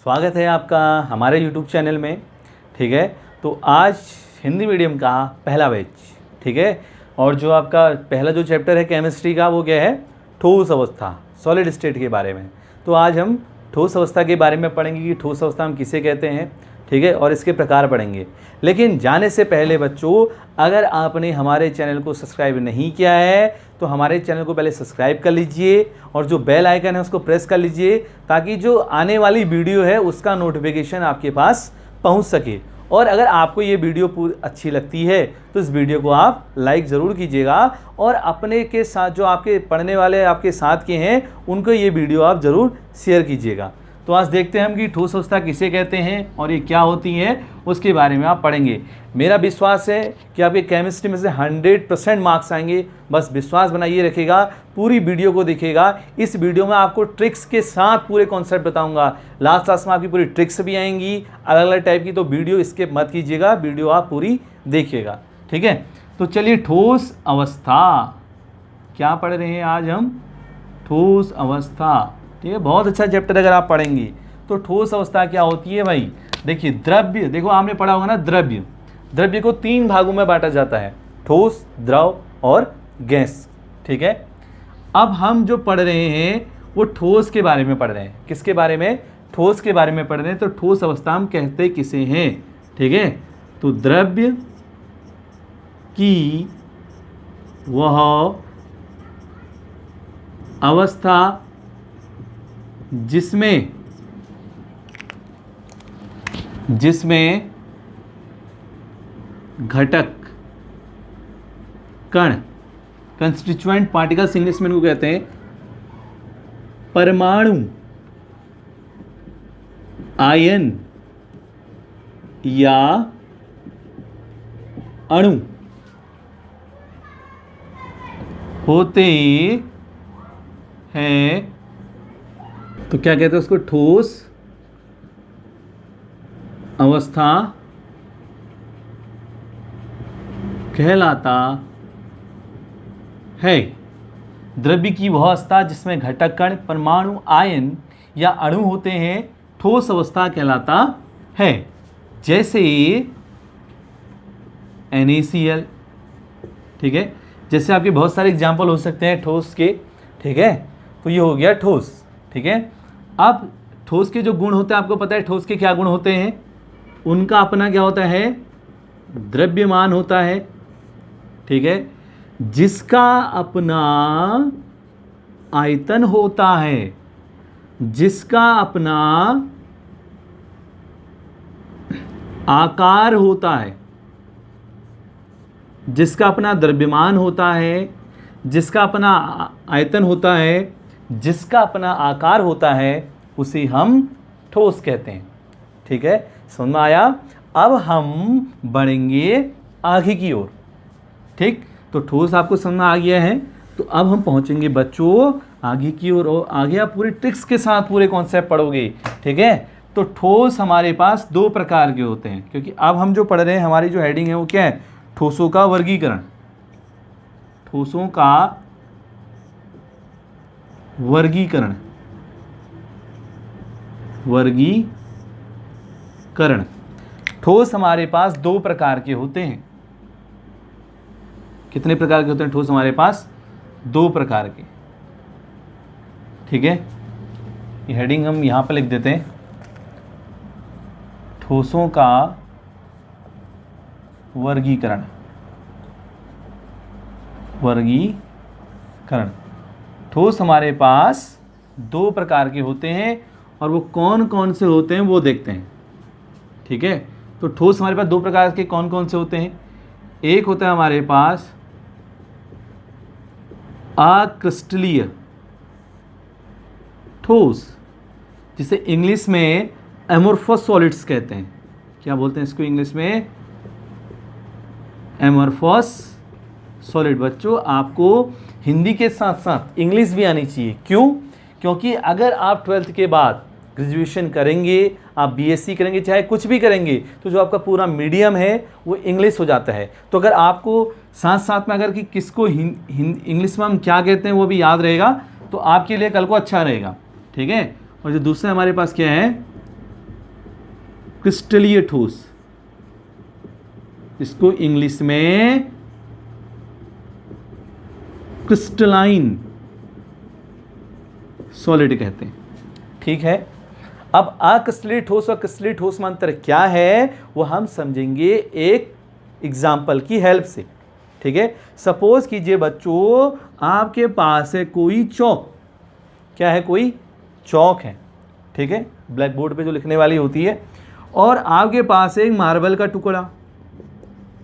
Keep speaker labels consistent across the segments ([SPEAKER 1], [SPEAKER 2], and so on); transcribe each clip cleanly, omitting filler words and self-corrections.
[SPEAKER 1] स्वागत है आपका हमारे YouTube चैनल में। ठीक है, तो आज हिंदी मीडियम का पहला बैच, ठीक है, और जो आपका पहला जो चैप्टर है केमिस्ट्री का वो क्या है, ठोस अवस्था, सॉलिड स्टेट के बारे में। तो आज हम ठोस अवस्था के बारे में पढ़ेंगे कि ठोस अवस्था हम किसे कहते हैं, ठीक है, और इसके प्रकार पढ़ेंगे। लेकिन जाने से पहले बच्चों, अगर आपने हमारे चैनल को सब्सक्राइब नहीं किया है तो हमारे चैनल को पहले सब्सक्राइब कर लीजिए और जो बेल आइकन है उसको प्रेस कर लीजिए ताकि जो आने वाली वीडियो है उसका नोटिफिकेशन आपके पास पहुंच सके। और अगर आपको ये वीडियो पूरी अच्छी लगती है तो इस वीडियो को आप लाइक ज़रूर कीजिएगा और अपने के साथ जो आपके पढ़ने वाले आपके साथ के हैं उनको ये वीडियो आप ज़रूर शेयर कीजिएगा। तो आज देखते हैं हम कि ठोस अवस्था किसे कहते हैं और ये क्या होती है उसके बारे में आप पढ़ेंगे। मेरा विश्वास है कि आपके केमिस्ट्री में से 100% मार्क्स आएंगे। बस विश्वास बनाइए रखिएगा, पूरी वीडियो को देखिएगा। इस वीडियो में आपको ट्रिक्स के साथ पूरे कॉन्सेप्ट बताऊंगा। लास्ट क्लास में आपकी पूरी ट्रिक्स भी आएंगी अलग अलग टाइप की, तो वीडियो स्किप मत कीजिएगा, वीडियो आप पूरी देखिएगा, ठीक है। तो चलिए, ठोस अवस्था क्या पढ़ रहे हैं आज हम, ठोस अवस्था, ठीक है। बहुत अच्छा चैप्टर अगर आप पढ़ेंगे तो ठोस अवस्था क्या होती है भाई। देखिए, द्रव्य, देखो आपने पढ़ा होगा ना, द्रव्य को 3 भागों में बांटा जाता है, ठोस, द्रव और गैस, ठीक है। अब हम जो पढ़ रहे हैं वो ठोस के बारे में पढ़ रहे हैं। किसके बारे में, ठोस के बारे में पढ़ रहे हैं। तो ठोस अवस्था हम कहते किसे हैं, ठीक है। तो द्रव्य की वह अवस्था जिसमें घटक कण, कंस्टिट्यूएंट पार्टिकल्स इंग्लिश में इनको कहते हैं, परमाणु, आयन या अणु होते हैं तो क्या कहते हैं उसको, ठोस अवस्था कहलाता है। द्रव्य की वह अवस्था जिसमें घटक कण, परमाणु, आयन या अणु होते हैं ठोस अवस्था कहलाता है। जैसे NaCl, ठीक है। जैसे आपके बहुत सारे एग्जाम्पल हो सकते हैं ठोस के, ठीक है। तो ये हो गया ठोस, ठीक है। अब ठोस के जो गुण होते हैं, आपको पता है ठोस के क्या गुण होते हैं, उनका अपना क्या होता है, द्रव्यमान होता है, ठीक है, जिसका अपना आयतन होता है, जिसका अपना आकार होता है, जिसका अपना द्रव्यमान होता है, जिसका अपना आयतन होता है, जिसका अपना आकार होता है, उसे हम ठोस कहते हैं, ठीक है। समझ में आया। अब हम बढ़ेंगे आगे की ओर, ठीक। तो ठोस आपको समझ में आ गया है, तो अब हम पहुंचेंगे बच्चों आगे की ओर, और आगे आप पूरे ट्रिक्स के साथ पूरे कॉन्सेप्ट पढ़ोगे, ठीक है। तो ठोस हमारे पास 2 प्रकार के होते हैं, क्योंकि अब हम जो पढ़ रहे हैं, हमारी जो हेडिंग है वो क्या है, ठोसों का वर्गीकरण, ठोसों का वर्गीकरण, ठोस हमारे पास 2 प्रकार के होते हैं। कितने प्रकार के होते हैं ठोस हमारे पास, 2 प्रकार के, ठीक है। ये हेडिंग हम यहां पर लिख देते हैं, ठोसों का वर्गीकरण, ठोस हमारे पास 2 प्रकार के होते हैं और वो कौन कौन से होते हैं वो देखते हैं, ठीक है। तो ठोस हमारे पास 2 प्रकार के कौन कौन से होते हैं। एक होता है हमारे पास अक्रिस्टलीय ठोस, जिसे इंग्लिश में एमोर्फस सॉलिड्स कहते हैं। क्या बोलते हैं इसको इंग्लिश में, एमोर्फस सॉलिड। बच्चों आपको हिंदी के साथ साथ इंग्लिश भी आनी चाहिए। क्यों? क्योंकि अगर आप 12th के बाद ग्रेजुएशन करेंगे, आप बीएससी करेंगे, चाहे कुछ भी करेंगे, तो जो आपका पूरा मीडियम है वो इंग्लिश हो जाता है। तो अगर आपको साथ साथ में अगर कि किसको इंग्लिश में हम क्या कहते हैं वो भी याद रहेगा, तो आपके लिए कल को अच्छा रहेगा, ठीक है। और जो दूसरा हमारे पास क्या है, क्रिस्टलीय ठोस, इसको इंग्लिश में क्रिस्टलाइन सॉलिड कहते हैं। ठीक है, अब अक्रिस्टलीय ठोस और क्रिस्टलीय ठोस में अंतर क्या है वो हम समझेंगे एक एग्जाम्पल की हेल्प से। ठीक है, सपोज कीजिए बच्चों आपके पास है कोई चौक, क्या है, कोई चौक है। ठीक है, ब्लैक बोर्ड पे जो लिखने वाली होती है, और आपके पास एक मार्बल का टुकड़ा।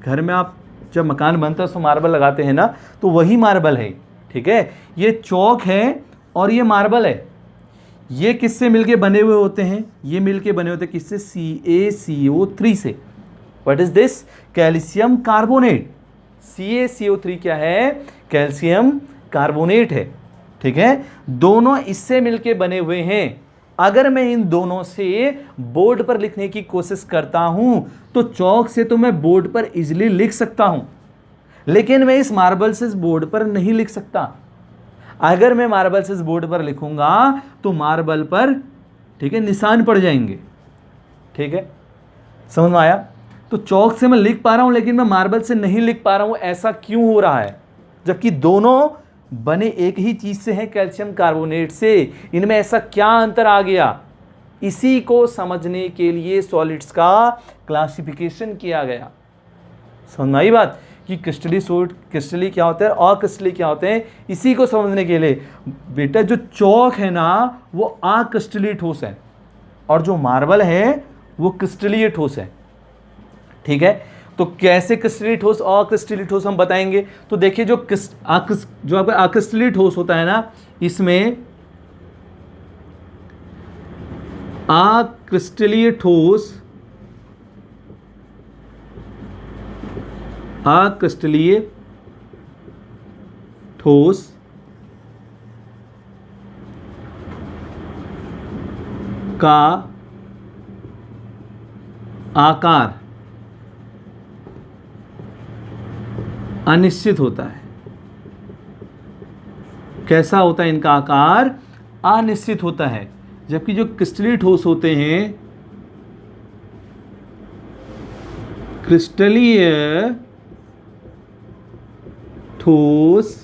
[SPEAKER 1] घर में आप जब मकान बनता है तो मार्बल लगाते हैं ना, तो वही मार्बल है। ठीक है, ये चौक है और ये मार्बल है। ये किससे मिलके बने हुए होते हैं? ये मिलके बने होते हैं किससे? CaCO3 से। What is this? Calcium carbonate. CaCO3 क्या है? कैल्शियम कार्बोनेट है। ठीक है, दोनों इससे मिलके बने हुए हैं। अगर मैं इन दोनों से बोर्ड पर लिखने की कोशिश करता हूं तो चौक से तो मैं बोर्ड पर इजीली लिख सकता हूं, लेकिन मैं इस मार्बल से इस बोर्ड पर नहीं लिख सकता। अगर मैं मार्बल से इस बोर्ड पर लिखूंगा तो मार्बल पर, ठीक है, निशान पड़ जाएंगे। ठीक है, समझ में आया? तो चौक से मैं लिख पा रहा हूं लेकिन मैं मार्बल से नहीं लिख पा रहा हूं, ऐसा क्यों हो रहा है? जबकि दोनों बने एक ही चीज से हैं, कैल्शियम कार्बोनेट से। इनमें ऐसा क्या अंतर आ गया? इसी को समझने के लिए सॉलिड्स का क्लासिफिकेशन किया गया। समझ में आई बात कि क्रिस्टली क्या होता है और क्रिस्टली क्या होते हैं? इसी को समझने के लिए बेटा जो चौक है ना वो अक्रिस्टलीय ठोस है और जो मार्बल है वो क्रिस्टलीय ठोस है। ठीक है, तो कैसे क्रिस्टलीय ठोस और क्रिस्टलीय ठोस हम बताएंगे। तो देखिए जो आपका अक्रिस्टलीय ठोस होता है ना, इसमें अक्रिस्टलीय ठोस का आकार अनिश्चित होता है। कैसा होता है इनका आकार? अनिश्चित होता है। जबकि जो क्रिस्टलीय ठोस होते हैं, क्रिस्टलीय ठोस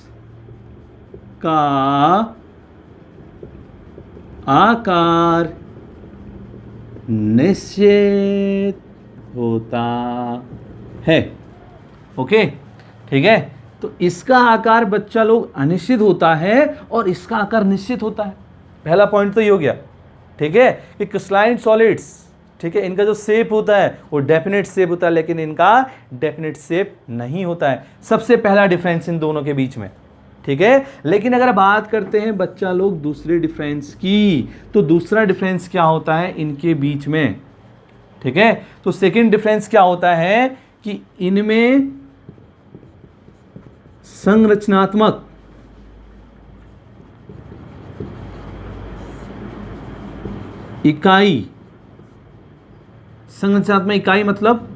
[SPEAKER 1] का आकार निश्चित होता है। ओके, ठीक है, तो इसका आकार बच्चा लोग अनिश्चित होता है और इसका आकार निश्चित होता है। पहला पॉइंट तो ये हो गया। ठीक है, कि क्रिस्टलाइन सॉलिड्स, ठीक है, इनका जो शेप होता है वो डेफिनेट शेप होता है, लेकिन इनका डेफिनेट शेप नहीं होता है। सबसे पहला डिफरेंस इन दोनों के बीच में। ठीक है, लेकिन अगर बात करते हैं बच्चा लोग दूसरे डिफरेंस की, तो दूसरा डिफरेंस क्या होता है इनके बीच में? ठीक है, तो सेकंड डिफरेंस क्या होता है कि इनमें संरचनात्मक इकाई, संरचनात्मक इकाई मतलब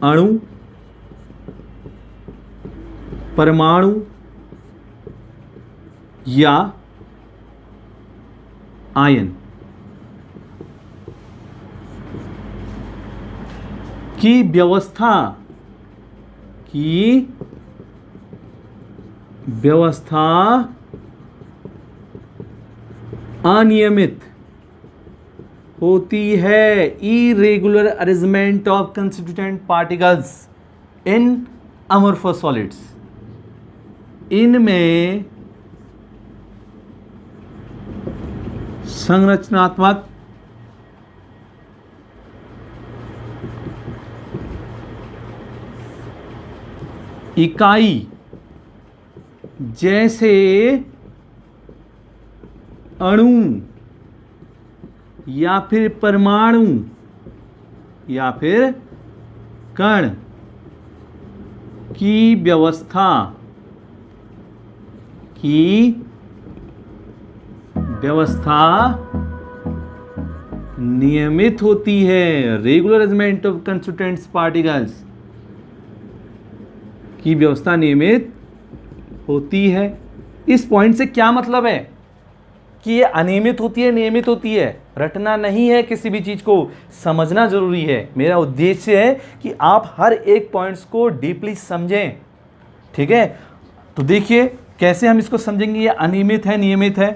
[SPEAKER 1] अणु, परमाणु या आयन की व्यवस्था अनियमित होती है। Irregular arrangement of constituent particles in amorphous solids. इनमें संरचनात्मक इकाई जैसे अणु या फिर परमाणु या फिर कण की व्यवस्था नियमित होती है। Regular arrangement of constituents particles की व्यवस्था नियमित होती है। इस पॉइंट से क्या मतलब है? कि ये अनियमित होती है, नियमित होती है, रटना नहीं है, किसी भी चीज़ को समझना ज़रूरी है। मेरा उद्देश्य है कि आप हर एक पॉइंट्स को डीपली समझें, ठीक है। तो देखिए कैसे हम इसको समझेंगे, ये अनियमित है, नियमित है।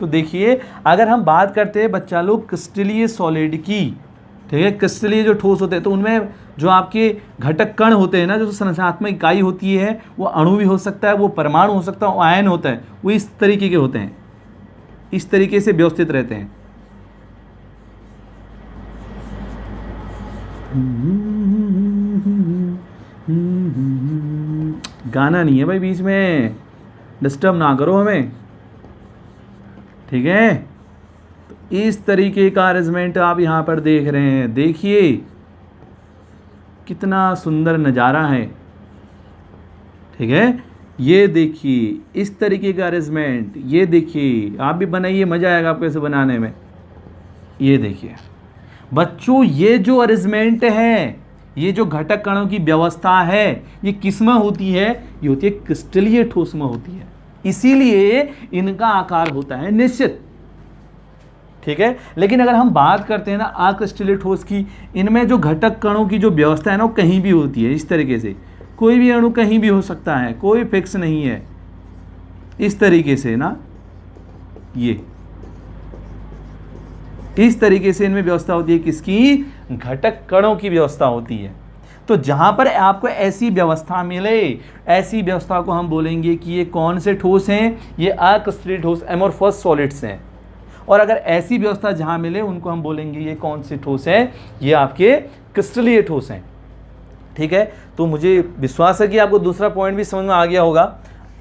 [SPEAKER 1] तो देखिए अगर हम बात करते हैं बच्चा लोग क्रिस्टलीय सॉलिड की, ठीक है, क्रिस्टलीय जो ठोस होते हैं, तो उनमें जो आपके घटक कण होते हैं ना, जो संरचनात्मक इकाई होती है, वो अणु भी हो सकता है, वो परमाणु हो सकता है, वो आयन होता है, वो इस तरीके के होते हैं, इस तरीके से व्यवस्थित रहते हैं। गाना नहीं है भाई, बीच में डिस्टर्ब ना करो हमें, ठीक है। तो इस तरीके का अरेंजमेंट आप यहाँ पर देख रहे हैं, देखिए कितना सुंदर नज़ारा है, ठीक है। ये देखिए इस तरीके का अरेंजमेंट, ये देखिए, आप भी बनाइए, मज़ा आएगा आपको ऐसे बनाने में। ये देखिए बच्चों, ये जो अरेंजमेंट है, ये जो घटक कणों की व्यवस्था है, ये किस में होती है? ये होती है क्रिस्टलीय ठोस में होती है, इसीलिए इनका आकार होता है निश्चित, ठीक है। लेकिन अगर हम बात करते हैं ना अक्रिस्टलीय ठोस की, इनमें जो घटक कणों की जो व्यवस्था है ना, वो कहीं भी होती है, इस तरीके से कोई भी अणु कहीं भी हो सकता है, कोई फिक्स नहीं है, इस तरीके से ना, ये इस तरीके से इनमें व्यवस्था होती है, किसकी? घटक कणों की व्यवस्था होती है। तो जहां पर आपको ऐसी व्यवस्था मिले, ऐसी व्यवस्था को हम बोलेंगे कि ये कौन से ठोस हैं? ये अक्रिस्टलीय ठोस, एमोर्फस सॉलिड्स हैं। और अगर ऐसी व्यवस्था जहां मिले, उनको हम बोलेंगे ये कौन से ठोस हैं? ये आपके क्रिस्टलीय ठोस हैं, ठीक है। तो मुझे विश्वास है कि आपको दूसरा पॉइंट भी समझ में आ गया होगा।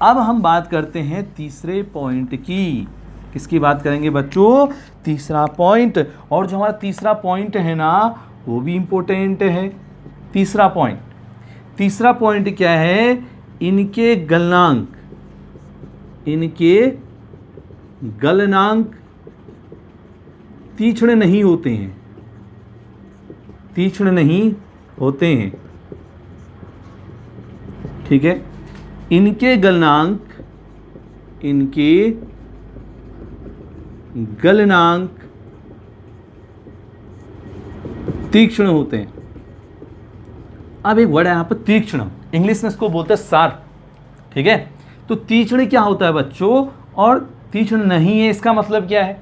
[SPEAKER 1] अब हम बात करते हैं तीसरे पॉइंट की। किसकी बात करेंगे बच्चों? तीसरा पॉइंट। और जो हमारा तीसरा पॉइंट है ना, वो भी इंपॉर्टेंट है। तीसरा पॉइंट क्या है? इनके गलनांक तीक्ष्ण नहीं होते हैं, ठीक है। इनके गलनांक तीक्ष्ण होते हैं। अब एक वर्ड है यहाँ पर तीक्ष्ण, इंग्लिश में इसको बोलते हैं शार्प, ठीक है। तो तीक्ष्ण क्या होता है बच्चों, और तीक्ष्ण नहीं है, इसका मतलब क्या है?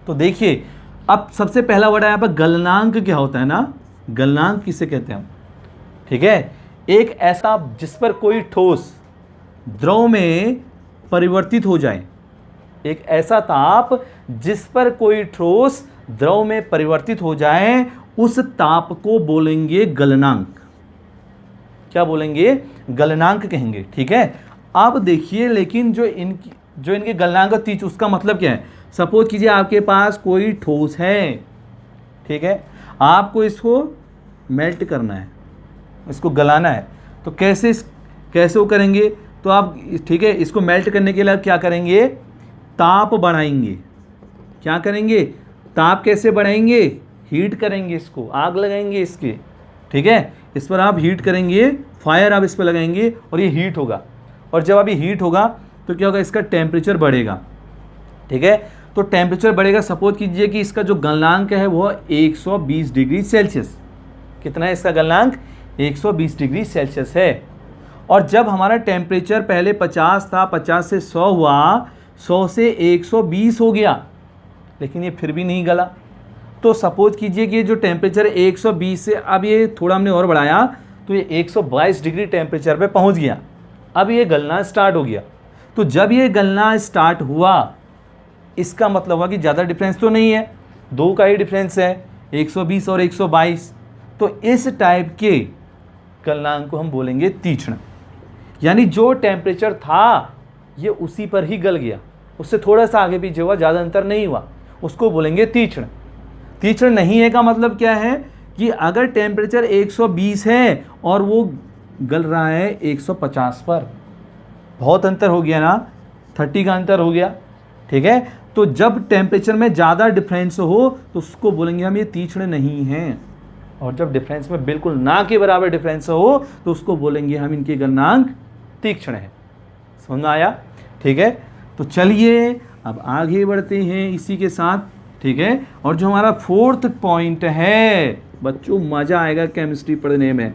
[SPEAKER 1] तो देखिए, अब सबसे पहला वर्ड है यहाँ पर गलनांक। क्या होता है ना, गलनांक किसे कहते हैं हम, ठीक है। एक ऐसा जिस पर कोई ठोस द्रव में परिवर्तित हो जाए, एक ऐसा ताप जिस पर कोई ठोस द्रव में परिवर्तित हो जाए, उस ताप को बोलेंगे गलनांक। क्या बोलेंगे? गलनांक कहेंगे, ठीक है। अब देखिए, लेकिन जो इनके गलनांक तीक्ष्ण, उसका मतलब क्या है? सपोज कीजिए आपके पास कोई ठोस है, ठीक है, आपको इसको मेल्ट करना है, इसको गलाना है। तो कैसे वो करेंगे? तो आप, ठीक है, इसको मेल्ट करने के लिए क्या करेंगे? ताप बढ़ाएंगे। क्या करेंगे? ताप कैसे बढ़ाएंगे? हीट करेंगे, इसको आग लगाएंगे इसके, ठीक है। इस पर आप हीट करेंगे, फायर आप इस पर लगाएंगे और ये हीट होगा। और जब अभी हीट होगा तो क्या होगा? इसका टेम्परेचर बढ़ेगा, ठीक है। तो टेम्परेचर बढ़ेगा, सपोज कीजिए कि इसका जो गलनांक है वो 120 डिग्री सेल्सियस। कितना है इसका गलनांक? 120 डिग्री सेल्सियस है। और जब हमारा टेम्परेचर पहले 50 था, 50 से 100 हुआ, 100 से 120 हो गया, लेकिन ये फिर भी नहीं गला। तो सपोज कीजिए कि जो टेम्परेचर 120 से अब ये थोड़ा हमने और बढ़ाया, तो ये 122 डिग्री टेम्परेचर पे पहुंच गया। अब ये गलना स्टार्ट हो गया। तो जब ये गलना स्टार्ट हुआ, इसका मतलब हुआ कि ज़्यादा डिफरेंस तो नहीं है, 2 का ही डिफरेंस है, 120 और 122। तो इस टाइप के गलनांक को हम बोलेंगे तीक्ष्ण। यानी जो टेम्परेचर था ये उसी पर ही गल गया, उससे थोड़ा सा आगे पीछे हुआ, ज़्यादा अंतर नहीं हुआ, उसको बोलेंगे तीक्ष्ण। तीक्ष्ण नहीं है का मतलब क्या है? कि अगर टेम्परेचर 120 है और वो गल रहा है 150 पर, बहुत अंतर हो गया ना, 30 का अंतर हो गया, ठीक है। तो जब टेम्परेचर में ज़्यादा डिफरेंस हो तो उसको बोलेंगे हम ये तीक्ष्ण नहीं है। और जब डिफरेंस में बिल्कुल ना के बराबर डिफरेंस हो तो उसको बोलेंगे हम इनके गलनांक तीक्ष्ण है। समझ में आया? ठीक है। तो चलिए अब आगे बढ़ते हैं इसी के साथ, ठीक है। और जो हमारा फोर्थ पॉइंट है बच्चों, मज़ा आएगा केमिस्ट्री पढ़ने में,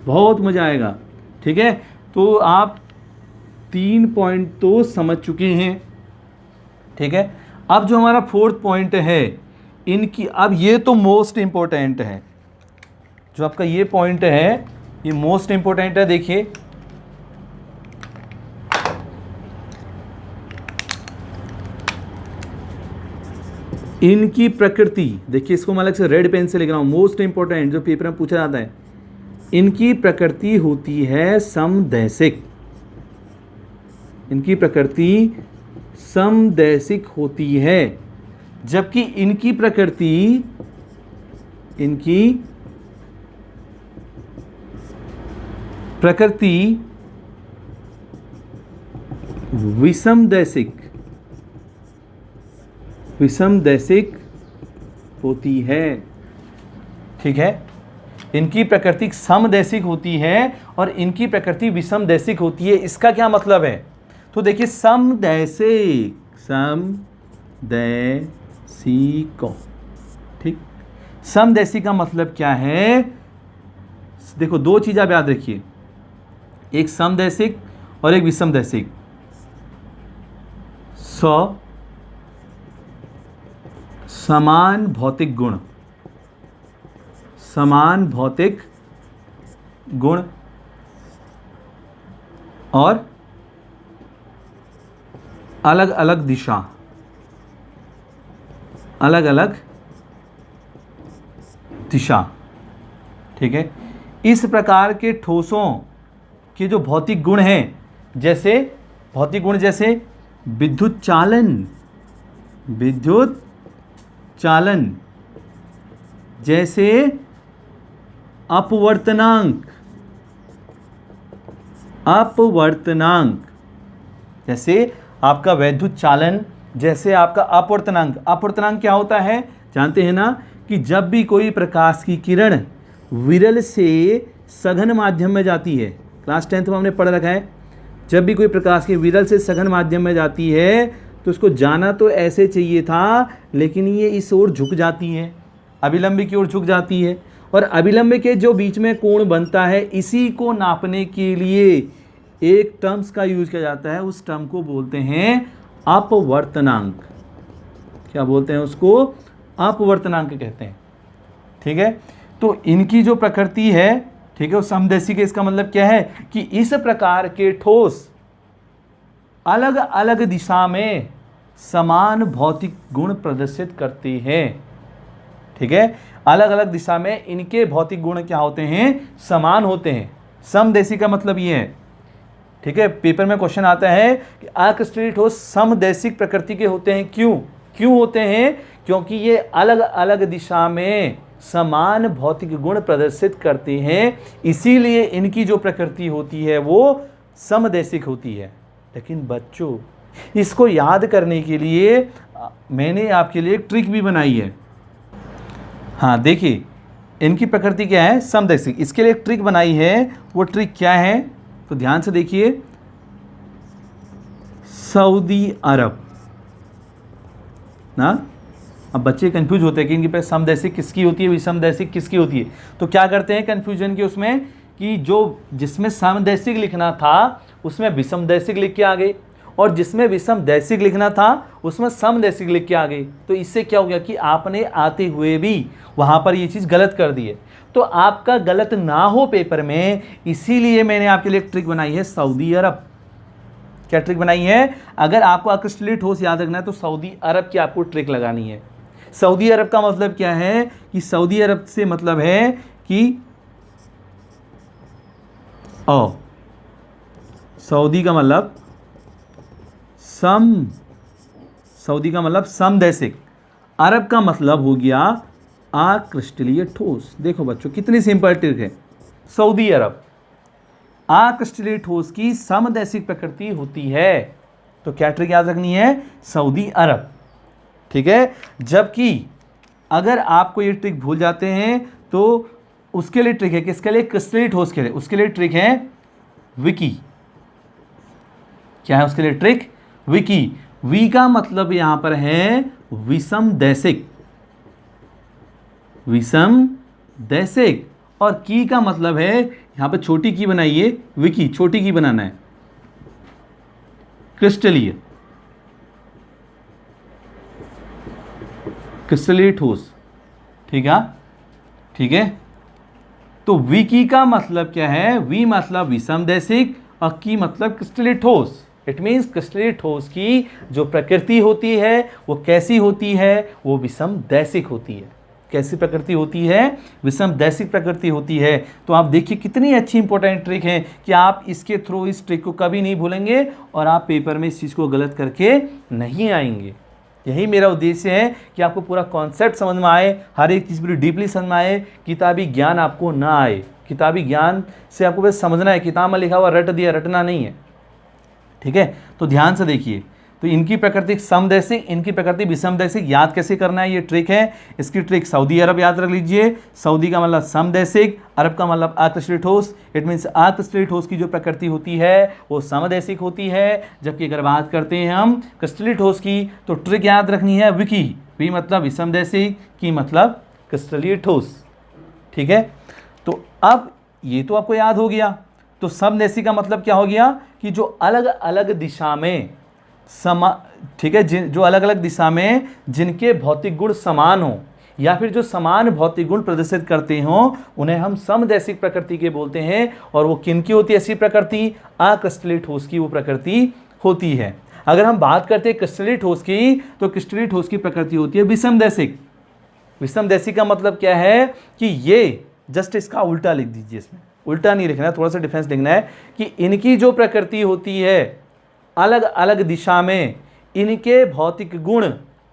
[SPEAKER 1] बहुत मज़ा आएगा, ठीक है। तो आप 3 पॉइंट तो समझ चुके हैं, ठीक है। अब जो हमारा फोर्थ पॉइंट है इनकी, अब ये तो मोस्ट इम्पोर्टेंट है, जो आपका ये पॉइंट है ये मोस्ट इम्पोर्टेंट है। देखिए इनकी प्रकृति, देखिए इसको मैं अलग से रेड पेन से लिख रहा हूं, मोस्ट इंपॉर्टेंट जो पेपर में पूछा जाता है। इनकी प्रकृति होती है समदैशिक, इनकी प्रकृति समदैशिक होती है, जबकि इनकी प्रकृति विषमदैशिक होती है, ठीक है। इनकी प्रकृति समदैशिक होती है और इनकी प्रकृति विषमदैशिक होती है। इसका क्या मतलब है? तो देखिए समदैशिक, ठीक। समदैशिक का मतलब क्या है? देखो दो चीज आप याद रखिए, एक समदैशिक और एक विषमदैशिक। समान भौतिक गुण और अलग अलग दिशा, ठीक है। इस प्रकार के ठोसों के जो भौतिक गुण हैं, जैसे विद्युत चालन, जैसे अपवर्तनांक, जैसे आपका वैद्युत चालन, जैसे आपका अपवर्तनांक क्या होता है जानते हैं ना, कि जब भी कोई प्रकाश की किरण विरल से सघन माध्यम में जाती है, क्लास 10th में हमने पढ़ रखा है, जब भी कोई प्रकाश की विरल से सघन माध्यम में जाती है तो उसको जाना तो ऐसे चाहिए था, लेकिन ये इस ओर झुक जाती है, अभिलंब की ओर झुक जाती है। और अभिलंब के जो बीच में कोण बनता है, इसी को नापने के लिए एक टर्म्स का यूज किया जाता है, उस टर्म को बोलते हैं अपवर्तनांक। क्या बोलते हैं उसको? अपवर्तनांक कहते हैं, ठीक है। तो इनकी जो प्रकृति है, ठीक है, वो समदैशिक है। इसका मतलब क्या है कि इस प्रकार के ठोस अलग अलग दिशा में समान भौतिक गुण प्रदर्शित करते हैं, ठीक है। अलग अलग दिशा में इनके भौतिक गुण क्या होते हैं? समान होते हैं। समदैशिक का मतलब ये है, ठीक है। पेपर में क्वेश्चन आता है कि अक्रिस्टलीय ठोस समदैशिक प्रकृति के होते हैं। क्यों होते हैं? क्योंकि ये अलग अलग दिशा में समान भौतिक गुण प्रदर्शित करते हैं, इसीलिए इनकी जो प्रकृति होती है वो समदैशिक होती है। लेकिन बच्चों, इसको याद करने के लिए मैंने आपके लिए एक ट्रिक भी बनाई है। हाँ देखिए, इनकी प्रकृति क्या है? समदैशिक। इसके लिए एक ट्रिक बनाई है। वो ट्रिक क्या है तो ध्यान से देखिए। सऊदी अरब ना, अब बच्चे कंफ्यूज होते हैं कि इनके पास समदैशिक किसकी होती है, विषमदैशिक किसकी होती है। तो क्या करते हैं कंफ्यूजन के उसमें, कि जो जिसमें समदैशिक लिखना था उसमें विषमदैशिक लिख के आ गए, और जिसमें विषमदैशिक लिखना था उसमें समदैशिक लिख के आ गए। तो इससे क्या हो गया कि आपने आते हुए भी वहाँ पर ये चीज़ गलत कर दी है। तो आपका गलत ना हो पेपर में, इसीलिए मैंने आपके लिए एक ट्रिक बनाई है, सऊदी अरब। क्या ट्रिक बनाई है? अगर आपको अक्रिस्टलीय ठोस याद रखना है तो सऊदी अरब की आपको ट्रिक लगानी है। सऊदी अरब का मतलब क्या है कि सऊदी अरब से मतलब है कि सऊदी का मतलब समदैशिक, अरब का मतलब हो गया अक्रिस्टलीय ठोस। देखो बच्चों कितनी सिंपल ट्रिक है। सऊदी अरब, अक्रिस्टलीय ठोस की समदैशिक प्रकृति होती है। तो क्या ट्रिक याद रखनी है? सऊदी अरब, ठीक है। जबकि अगर आपको ये ट्रिक भूल जाते हैं तो उसके लिए ट्रिक है, किसके लिए? क्रिस्टलीय ठोस के लिए। उसके लिए ट्रिक है विकी। क्या है उसके लिए ट्रिक? विकी। वी का मतलब यहां पर है विषम दैसिक, विषम दैसिक। और की का मतलब है, यहां पर छोटी की बनाइए, विकी छोटी की बनाना है, क्रिस्टलीय, क्रिस्टलीय ठोस। ठीक है, ठीक है। तो विकी का मतलब क्या है, वी मतलब विषम दैसिक और की मतलब क्रिस्टलीय ठोस। इट मीन्स क्रिस्टलीय ठोस की जो प्रकृति होती है वो कैसी होती है, वो विषम दैसिक होती है। कैसी प्रकृति होती है, विषम दैसिक प्रकृति होती है। तो आप देखिए कितनी अच्छी इंपॉर्टेंट ट्रिक है कि आप इसके थ्रू इस ट्रिक को कभी नहीं भूलेंगे और आप पेपर में इस चीज़ को गलत करके नहीं आएंगे। यही मेरा उद्देश्य है कि आपको पूरा कॉन्सेप्ट समझ में आए, हर एक चीज़ पूरी डीपली समझ में आए, किताबी ज्ञान आपको ना आए। किताबी ज्ञान से आपको बस समझना है, किताब में लिखा हुआ रट दिया, रटना नहीं है। ठीक है, तो ध्यान से देखिए। तो इनकी प्रकृति समदैशिक, इनकी प्रकृति विषमदैशिक। याद कैसे करना है, ये ट्रिक है। इसकी ट्रिक सऊदी अरब याद रख लीजिए। सऊदी का मतलब समदैशिक, अरब का मतलब अक्रिस्टलीय ठोस। इट मीन्स अक्रिस्टलीय ठोस की जो प्रकृति होती है वो समदैशिक होती है, जबकि अगर बात करते हैं हम क्रिस्टलीय ठोस की तो ट्रिक याद रखनी है विकी। वी मतलब विषमदैशिक, की मतलब क्रिस्टलीय ठोस। ठीक है, तो अब ये तो आपको याद हो गया। तो समदैशिक का मतलब क्या हो गया कि जो अलग अलग दिशा में ठीक है, जो अलग अलग दिशा में जिनके भौतिक गुण समान हो या फिर जो समान भौतिक गुण प्रदर्शित करते हो उन्हें हम समदैशिक प्रकृति के बोलते हैं। और वो किनकी होती है ऐसी प्रकृति, अक्रिस्टलीय ठोस की वो प्रकृति होती है। अगर हम बात करते हैं क्रिस्टलीय ठोस की, तो क्रिस्टलीय ठोस की प्रकृति होती है विषमदैशिक। विषमदैशिक का मतलब क्या है कि ये जस्ट इसका उल्टा लिख दीजिए, इसमें उल्टा नहीं लिखना है, थोड़ा सा डिफरेंस लिखना है कि इनकी जो प्रकृति होती है अलग अलग दिशा में इनके भौतिक गुण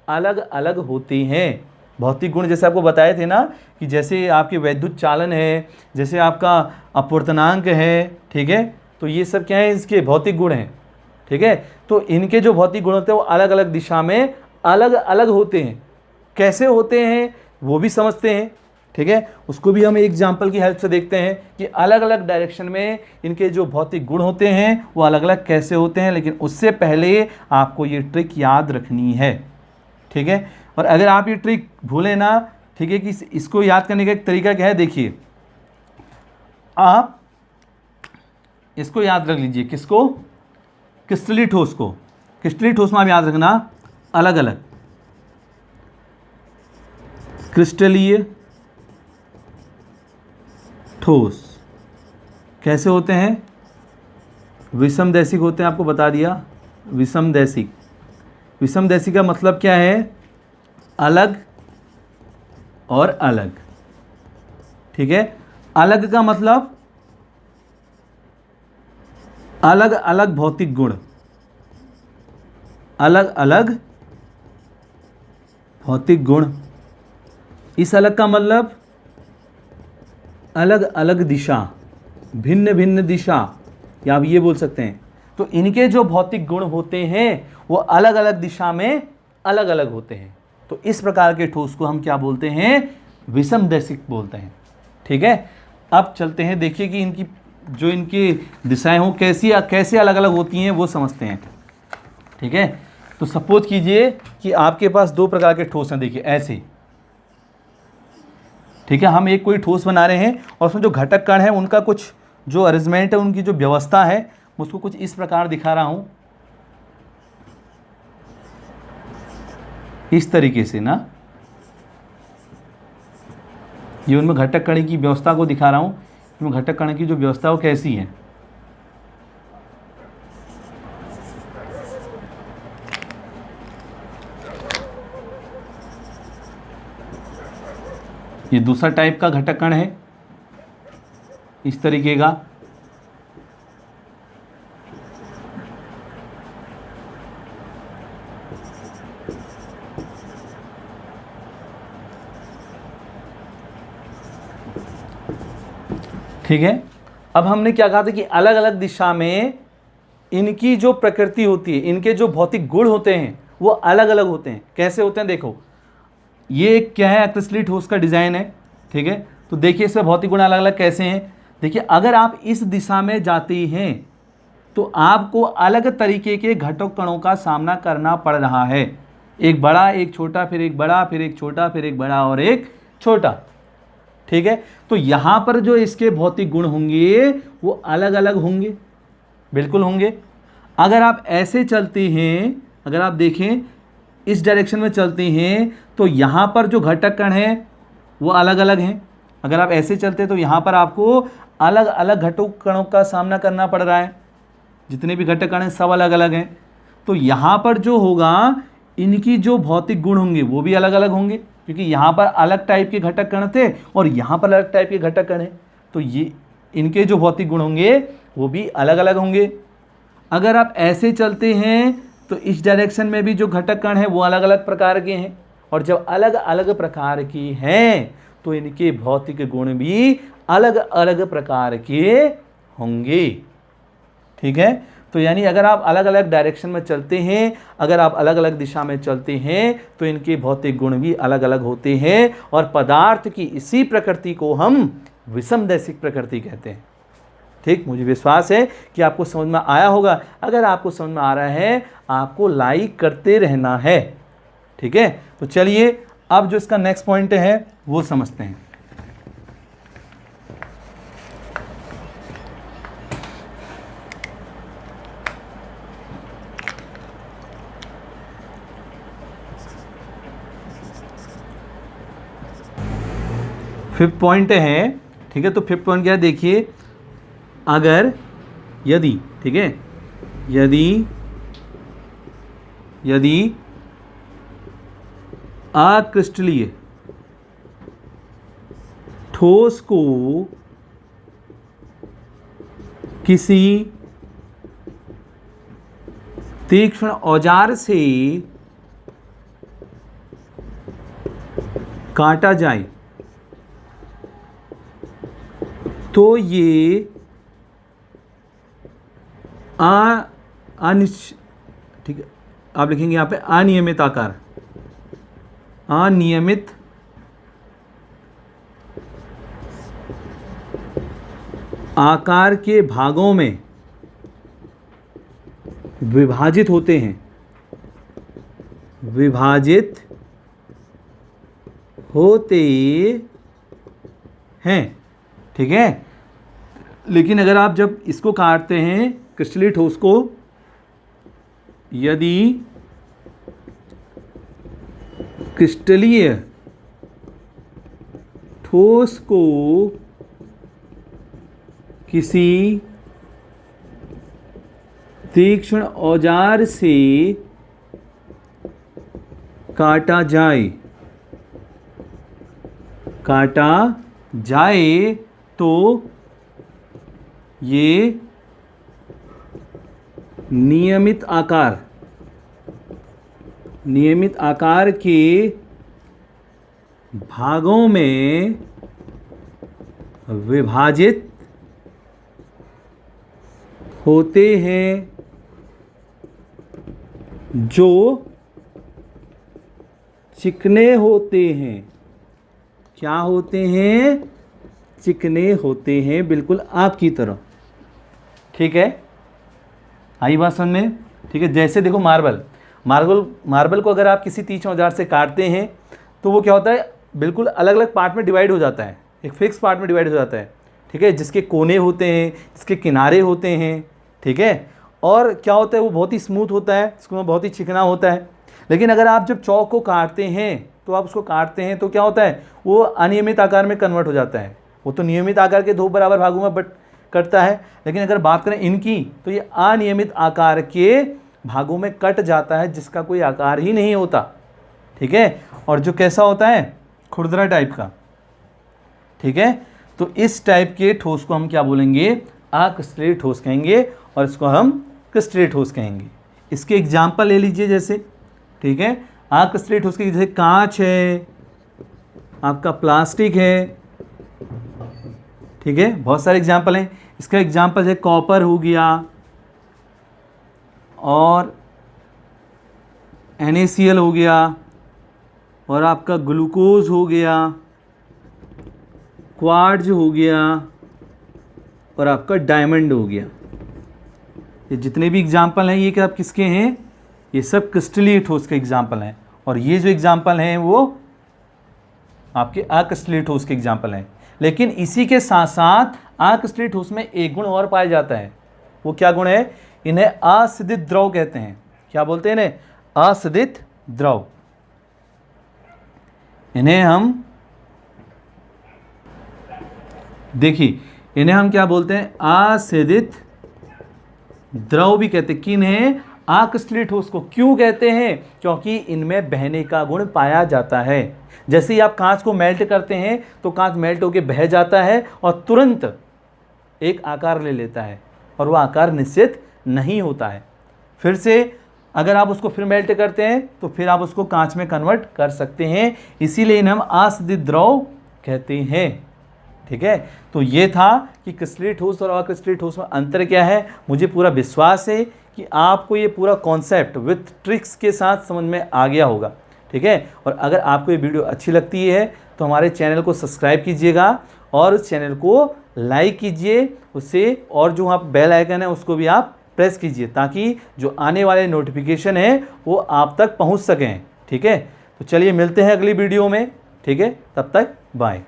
[SPEAKER 1] अलग अलग होते हैं। भौतिक गुण जैसे आपको बताए थे ना कि जैसे आपके वैद्युत चालन है, जैसे आपका अपवर्तनांक है। ठीक है, तो ये सब क्या है, इसके भौतिक गुण हैं। ठीक है, तो इनके जो भौतिक गुण होते हैं वो अलग अलग दिशा में अलग अलग होते हैं। कैसे होते हैं वो भी समझते हैं। ठीक है, उसको भी हम एग्जाम्पल की हेल्प से देखते हैं कि अलग अलग डायरेक्शन में इनके जो भौतिक गुण होते हैं वो अलग अलग कैसे होते हैं। लेकिन उससे पहले आपको ये ट्रिक याद रखनी है। ठीक है, और अगर आप ये ट्रिक भूलें ना, ठीक है, कि इसको याद करने का एक तरीका क्या है, देखिए आप इसको याद रख लीजिए। किसको, क्रिस्टलीय ठोस को। क्रिस्टलीय ठोस में आप याद रखना अलग अलग क्रिस्टलीय ठोस कैसे होते हैं, विषमदैशिक होते हैं। आपको बता दिया विषमदैशिक। विषमदैशिक का मतलब क्या है, अलग और अलग। ठीक है, अलग का मतलब अलग अलग भौतिक गुण, अलग अलग भौतिक गुण। इस अलग का मतलब अलग अलग दिशा, भिन्न भिन्न दिशा, या आप ये बोल सकते हैं। तो इनके जो भौतिक गुण होते हैं वो अलग अलग दिशा में अलग अलग होते हैं। तो इस प्रकार के ठोस को हम क्या बोलते हैं, विषमदैशिक बोलते हैं। ठीक है, अब चलते हैं, देखिए कि इनकी जो इनकी दिशाएं हो कैसे अलग अलग होती हैं वो समझते हैं। ठीक है, तो सपोज कीजिए कि आपके पास दो प्रकार के ठोस हैं। देखिए ऐसे, ठीक है, हम एक कोई ठोस बना रहे हैं और उसमें जो घटक कण है उनका कुछ जो अरेंजमेंट है, उनकी जो व्यवस्था है, उसको कुछ इस प्रकार दिखा रहा हूं, इस तरीके से ना। ये उनमें घटक कण की व्यवस्था को दिखा रहा हूं, उनमें घटक कण की जो व्यवस्था वो कैसी है। ये दूसरा टाइप का घटक कण है, इस तरीके का। ठीक है, अब हमने क्या कहा था कि अलग अलग दिशा में इनकी जो प्रकृति होती है, इनके जो भौतिक गुण होते हैं वो अलग अलग होते हैं। कैसे होते हैं, देखो ये क्या है, अक्रिस्टलीय ठोस का डिज़ाइन है। ठीक है, तो देखिए इसमें भौतिक गुण अलग अलग कैसे हैं। देखिए अगर आप इस दिशा में जाते हैं तो आपको अलग तरीके के घटक कणों का सामना करना पड़ रहा है। एक बड़ा, एक छोटा, फिर एक बड़ा, फिर एक छोटा, फिर एक बड़ा और एक छोटा। ठीक है, तो यहां पर जो इसके भौतिक गुण होंगे वो अलग अलग होंगे, बिल्कुल होंगे। अगर आप ऐसे चलते हैं, अगर आप देखें इस डायरेक्शन में चलते हैं, तो यहां पर जो घटक कण हैं वो अलग अलग हैं। अगर आप ऐसे चलते हैं तो यहां पर आपको अलग अलग घटक कणों का सामना करना पड़ रहा है। जितने भी घटक कण हैं सब अलग अलग हैं। तो यहाँ पर जो होगा, इनकी जो भौतिक गुण होंगे वो भी अलग अलग होंगे, क्योंकि यहाँ पर अलग टाइप के घटक कण थे और यहाँ पर अलग टाइप के घटक कण हैं। तो ये इनके जो भौतिक गुण होंगे वो भी अलग अलग होंगे। अगर आप ऐसे चलते हैं तो इस डायरेक्शन में भी जो घटक कण हैं वो अलग अलग प्रकार के हैं, और जब अलग अलग प्रकार की हैं तो इनके भौतिक गुण भी अलग अलग प्रकार के होंगे। ठीक है, तो यानी अगर आप अलग अलग डायरेक्शन में चलते हैं, अगर आप अलग अलग दिशा में चलते हैं तो इनके भौतिक गुण भी अलग अलग होते हैं। और पदार्थ की इसी प्रकृति को हम विषमदैशिक प्रकृति कहते हैं। ठीक, मुझे विश्वास है कि आपको समझ में आया होगा। अगर आपको समझ में आ रहा है, आपको लाइक करते रहना है। ठीक है, तो चलिए अब जो इसका नेक्स्ट पॉइंट है वो समझते हैं। फिफ्थ पॉइंट है। ठीक है, तो फिफ्थ पॉइंट क्या है, देखिए, अगर यदि, ठीक है, यदि अक्रिस्टलीय ठोस को किसी तीक्ष्ण औजार से काटा जाए तो ये ठीक है, आप लिखेंगे यहाँ पे अनियमित आकार, अनियमित आकार के भागों में विभाजित होते हैं, विभाजित होते हैं। ठीक है, लेकिन अगर आप जब इसको काटते हैं क्रिस्टलीय ठोस को, यदि क्रिस्टलीय ठोस को किसी तीक्ष्ण औजार से काटा जाए तो ये नियमित आकार के भागों में विभाजित होते हैं, जो चिकने होते हैं। क्या होते हैं? चिकने होते हैं, बिल्कुल आपकी तरह। ठीक है, आई बात समझ में? ठीक है, जैसे देखो मार्बल को अगर आप किसी तीक्ष्ण औजार से काटते हैं तो वो क्या होता है, बिल्कुल अलग अलग पार्ट में डिवाइड हो जाता है, एक फिक्स पार्ट में डिवाइड हो जाता है। ठीक है, जिसके कोने होते हैं, जिसके किनारे होते हैं। ठीक है, और क्या होता है, वो बहुत ही स्मूथ होता है, इसको बहुत ही चिकना होता है। लेकिन अगर आप जब चौक को काटते हैं तो आप उसको काटते हैं तो क्या होता है, वो अनियमित आकार में कन्वर्ट हो जाता है। वो तो नियमित आकार के दो बराबर भागों में कटता है, लेकिन अगर बात करें इनकी तो ये अनियमित आकार के भागों में कट जाता है, जिसका कोई आकार ही नहीं होता। ठीक है, और जो कैसा होता है, खुरदरा टाइप का। ठीक है, तो इस टाइप के ठोस को हम क्या बोलेंगे, अक्रिस्टलीय ठोस कहेंगे, और इसको हम क्रिस्टलीय ठोस कहेंगे। इसके एग्जाम्पल ले लीजिए, जैसे, ठीक है, अक्रिस्टलीय ठोस के जैसे कांच है, आपका प्लास्टिक है। ठीक है, बहुत सारे एग्जाम्पल हैं। इसका एग्जाम्पल है कॉपर हो गया, और NaCl हो गया, और आपका ग्लूकोज हो गया, क्वार्ट्ज हो गया, और आपका डायमंड हो गया। ये जितने भी एग्जाम्पल हैं ये क्या किसके हैं, ये सब क्रिस्टलीय ठोस के एग्जाम्पल हैं, और ये जो एग्जाम्पल हैं वो आपके अक्रिस्टलीय ठोस के एग्जाम्पल हैं। लेकिन इसी के साथ साथ अक्रिस्टलीय ठोस में एक गुण और पाया जाता है, वो क्या गुण है, इन्हें असिदित द्रव कहते हैं। क्या बोलते हैं इन्हें, असिदित द्रव। इन्हें हम देखिए, इन्हें हम क्या बोलते हैं, असिदित द्रव भी कहते हैं। किन्हें, अक्रिस्टलीय ठोस को। क्यों कहते हैं, क्योंकि इनमें बहने का गुण पाया जाता है। जैसे ही आप कांच को मेल्ट करते हैं तो कांच मेल्ट होकर बह जाता है और तुरंत एक आकार ले लेता है, और वह आकार निश्चित नहीं होता है। फिर से अगर आप उसको फिर मेल्ट करते हैं तो फिर आप उसको कांच में कन्वर्ट कर सकते हैं, इसीलिए इन्हें हम असिदित द्रव कहते हैं। ठीक है, तो ये था कि क्रिस्टलीय ठोस और अक्रिस्टलीय ठोस में अंतर क्या है। मुझे पूरा विश्वास है कि आपको ये पूरा कॉन्सेप्ट विथ ट्रिक्स के साथ समझ में आ गया होगा। ठीक है, और अगर आपको ये वीडियो अच्छी लगती है तो हमारे चैनल को सब्सक्राइब कीजिएगा और उस चैनल को लाइक कीजिए, उससे और जो आप बेल आइकन है उसको भी आप प्रेस कीजिए, ताकि जो आने वाले नोटिफिकेशन है वो आप तक पहुंच सकें। ठीक है, तो चलिए मिलते हैं अगली वीडियो में। ठीक है, तब तक बाय।